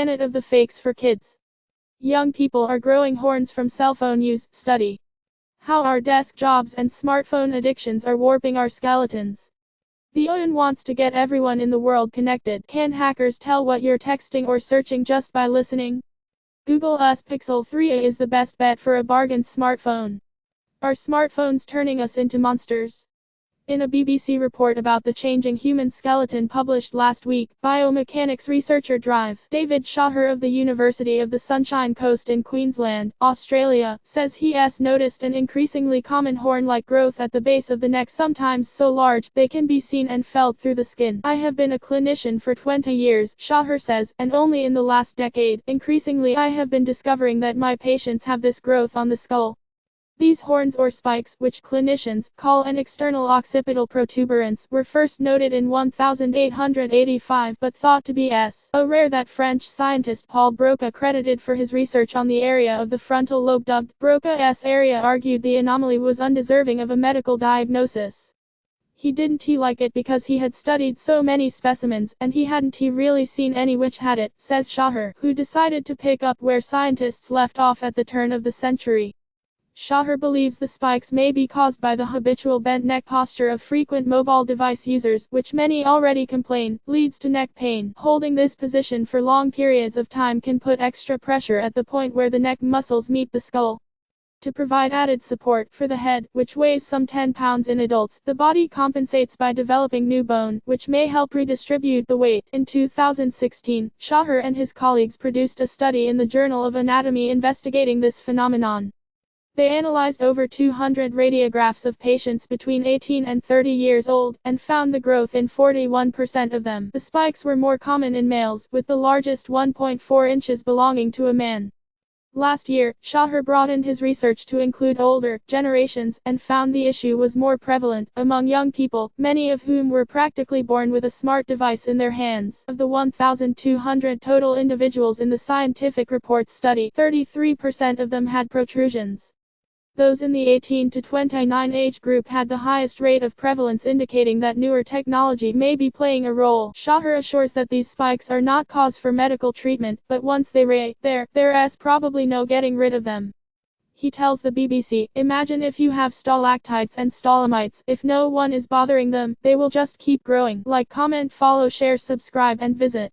planet of the fakes for kids. Young people are growing horns from cell phone use. Study how our desk jobs and smartphone addictions are warping our skeletons. The UN wants to get everyone in the world connected. Can hackers tell what you're texting or searching just by listening? Google's Pixel 3a is the best bet for a bargain smartphone. Are smartphones turning us into monsters? In a BBC report about the changing human skeleton published last week, biomechanics researcher David Shaher of the University of the Sunshine Coast in Queensland, Australia, says he has noticed an increasingly common horn-like growth at the base of the neck, sometimes so large they can be seen and felt through the skin. I have been a clinician for 20 years, Shaher says, and only in the last decade, increasingly I have been discovering that my patients have this growth on the skull. These horns or spikes, which clinicians call an external occipital protuberance, were first noted in 1885 but thought to be a rare that French scientist Paul Broca credited for his research on the area of the frontal lobe dubbed Broca's area, argued the anomaly was undeserving of a medical diagnosis. He didn't like it because he had studied so many specimens, and he hadn't really seen any which had it, says Shaher, who decided to pick up where scientists left off at the turn of the century. Shaher believes the spikes may be caused by the habitual bent neck posture of frequent mobile device users, which many already complain leads to neck pain. Holding this position for long periods of time can put extra pressure at the point where the neck muscles meet the skull. To provide added support for the head, which weighs some 10 pounds in adults, the body compensates by developing new bone, which may help redistribute the weight. In 2016, Shaher and his colleagues produced a study in the Journal of Anatomy investigating this phenomenon. They analyzed over 200 radiographs of patients between 18 and 30 years old, and found the growth in 41% of them. The spikes were more common in males, with the largest 1.4 inches belonging to a man. Last year, Shaher broadened his research to include older generations, and found the issue was more prevalent among young people, many of whom were practically born with a smart device in their hands. Of the 1,200 total individuals in the scientific reports study, 33% of them had protrusions. Those in the 18 to 29 age group had the highest rate of prevalence, indicating that newer technology may be playing a role. Shaher assures that these spikes are not cause for medical treatment, but once they there's probably no getting rid of them. He tells the BBC, imagine if you have stalactites and stalagmites, if no one is bothering them, they will just keep growing. Like, comment, follow, share, subscribe and visit